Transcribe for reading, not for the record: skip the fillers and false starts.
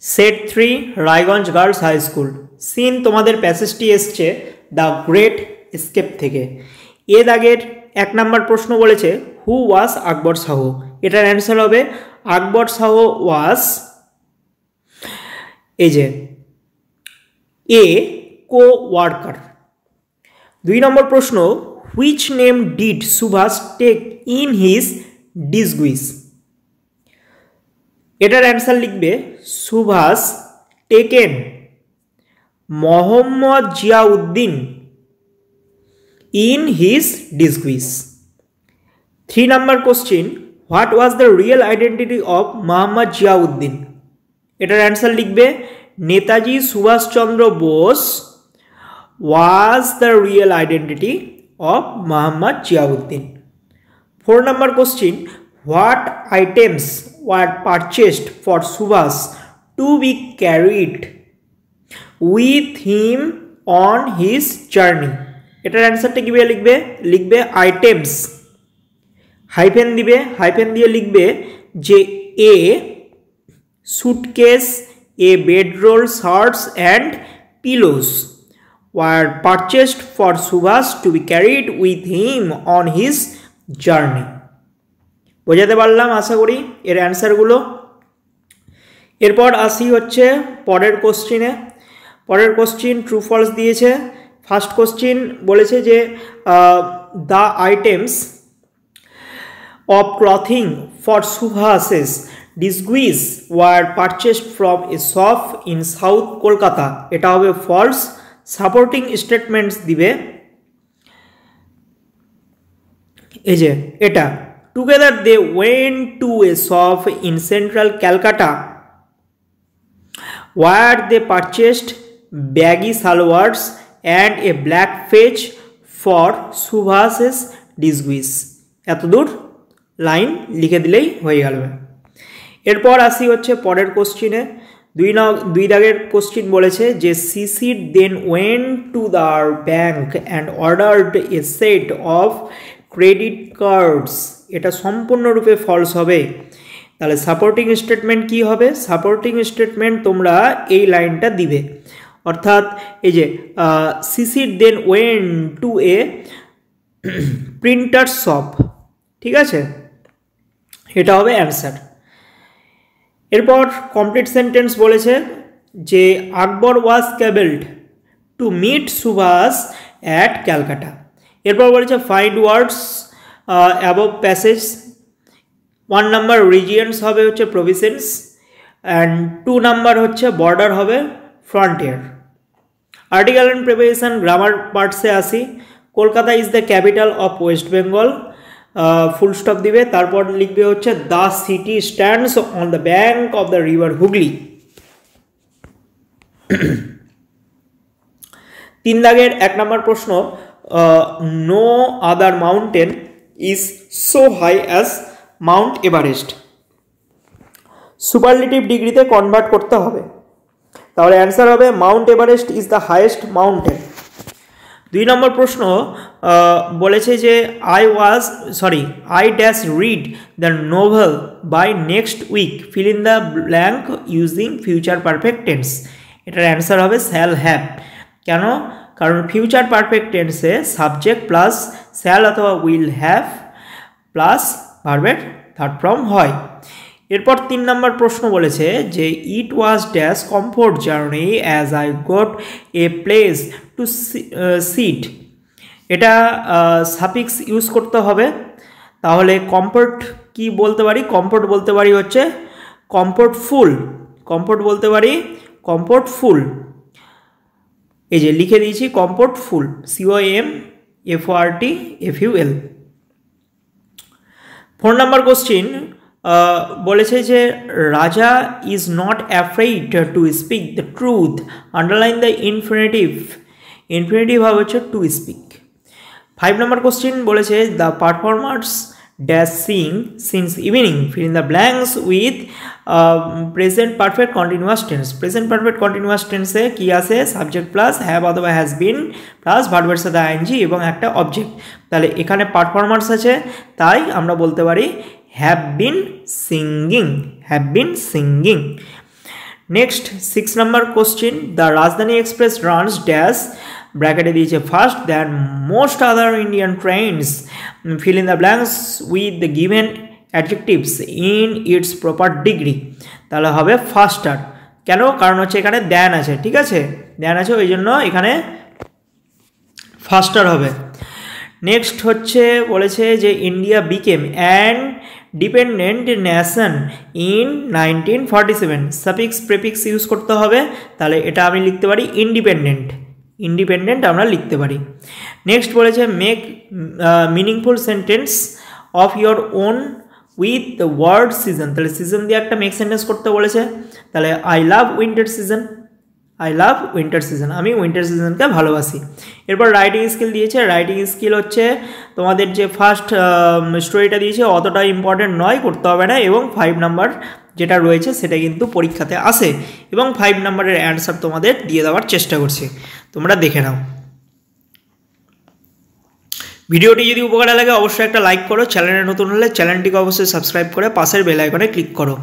Set 3 Raiganj Girls High School. Scene তোমাদের প্যাসেজটি এসছে the great escape থেকে। এ দাগের 1 নম্বর প্রশ্ন বলেছে হু ওয়াজ আকবর শাহ। এটার অ্যান্সার হবে আকবর শাহ ওয়াজ এই যে এ কো ওয়ার্কার। 2 নম্বর প্রশ্ন which name did Subhas take in his disguise. এটার অ্যান্সার লিখবে Subhas taken Mohammad Ziauddin in his disguise. 3 number question what was the real identity of Mohammad Ziauddin. এটার অ্যান্সার লিখবে Netaji Subhas Chandra Bose was the real identity of Mohammad Ziauddin. 4 number question what items were purchased for Subhas to be carried with him on his journey. এটার অ্যান্সারটা কিভাবে লিখবে? লিখবে items, hyphen দিবে, hyphen দিয়ে লিখবে যে a suitcase, a bedroll, shirts and pillows were purchased for Subhas to be carried with him on his journey. বোঝাতে পারলাম আশা করি এর অ্যান্সারগুলো। এরপর আসি হচ্ছে পরের কোশ্চিনে। পরের কোশ্চিন ট্রু ফলস দিয়েছে। ফার্স্ট কোশ্চিন বলেছে যে the items of clothing for Subhas's disguise were purchased from a shop in south Kolkata. এটা হবে ফলস। সাপোর্টিং স্টেটমেন্টস দিবে এই যে এটা Together they went to a shop in central Calcutta where they purchased baggy salwars and a black fetch for Subhas's disguise. এতদূর line লিখে দিলেই হয়ে গেল। এরপর আসি হচ্ছে পরের কোশ্চিনে। 2 দাগের কোশ্চিন বলেছে যে CC then went to the bank and ordered a set of credit cards. এটা সম্পূর্ণরূপে ফলস হবে। তাহলে সাপোর্টিং স্টেটমেন্ট কি হবে? সাপোর্টিং স্টেটমেন্ট তোমরা এই লাইনটা দিবে, অর্থাৎ এই যে CC then went to a printer shop. ঠিক আছে, এটা হবে অ্যান্সার। এরপর কমপ্লিট সেন্টেন্স বলেছে যে Akbar was cabled to meet Subhash at Calcutta. এরপর বলেছে find words above passage. 1 number regions হবে হচ্ছে প্রভিন্স অ্যান্ড 2 নাম্বার হচ্ছে বর্ডার হবে frontier. Article and preposition grammar পার্টসে আসি। Kolkata is the capital of West Bengal, full stop দিবে, তারপর লিখবে হচ্ছে the city stands on the bank of the river Hooghly. 3 দাগের 1 নম্বর প্রশ্ন no other mountain is so high as Mount Everest. Superlative ডিগ্রিতে convert করতে হবে, তাহলে অ্যান্সার হবে Mount Everest is the highest mountain. 2 number প্রশ্ন বলেছে যে I dash read the novel by next week, fill in the blank using future perfect tense. এটার answer হবে শ্যাল হ্যাভ। কেন? কারণ ফিউচার পারফেক্ট টেন্সে সাবজেক্ট প্লাস শ্যাল অথবা will have plus ভার্বের থার্ড ফর্ম হয়। এরপর 3 নম্বর প্রশ্ন বলেছে যে it was dash comfort journey as I got a place to sit. এটা সাফিক্স ইউজ করতে হবে, তাহলে কমফোর্ট কি বলতে পারি? কমফোর্ট বলতে পারি হচ্ছে কমফোর্টফুল। কমফোর্ট বলতে পারি কমফোর্টফুল। এই যে লিখে দিয়েছি কমফোর্টফুল, COMFORTFUL। 4 নম্বর কোশ্চিন বলেছে যে Raja is not afraid to speak the truth, underline the infinitive. Infinitive হবে হচ্ছে টু স্পিক। 5 নম্বর কোশ্চিন বলেছে the performers dash sing since evening, fill in the blanks with present perfect continuous tense. Present perfect continuous টেন্সে কি আসে? Subject plus have অথবা has been plus ভার্বের সাথে ING এবং একটা অবজেক্ট। তাহলে এখানে পারফর্মার্স আছে, তাই আমরা বলতে পারি have been singing, have been singing. Next 6 number question, the রাজধানী এক্সপ্রেস রানস ড্যাশ, ব্র্যাকেটে দিয়েছে first than most other Indian trains, feel in the blanks with the given adjectives in it's proper degree. তাহলে হবে ফাস্টার। কেন? কারণ হচ্ছে এখানে than আছে, ঠিক আছে, দ্যান আছে, ওই জন্য এখানে ফাস্টার হবে। নেক্সট হচ্ছে বলেছে যে India became an dependent nation in 1947, suffix prefix use করতে হবে। তাহলে এটা আমি লিখতে পারি ইন্ডিপেন্ডেন্ট, ইন্ডিপেন্ডেন্ট আমরা লিখতে পারি। নেক্সট বলেছে make meaningful sentence of your own with the word season. তাহলে সিজন দিয়ে একটা মেক সেন্টেন্স করতে বলেছে। তাহলে I love winter season, I love winter season, আমি উইন্টার সিজনকে ভালোবাসি। এরপর রাইটিং স্কিল দিয়েছে। রাইটিং স্কিল হচ্ছে তোমাদের যে ফার্স্ট স্টোরিটা দিয়েছে অতটা ইম্পর্টেন্ট নয়, করতে হবে না, এবং 5 নাম্বার যেটা রয়েছে সেটা কিন্তু পরীক্ষাতে আসে, এবং 5 নাম্বারের অ্যান্সার তোমাদের দিয়ে দেওয়ার চেষ্টা করছি, তোমরা দেখে নাও। ভিডিওটি যদি উপকারে লাগে অবশ্যই একটা লাইক করো, চ্যানেলে নতুন হলে চ্যানেলটিকে অবশ্যই সাবস্ক্রাইব করে পাশের বেল আইকনে ক্লিক করো।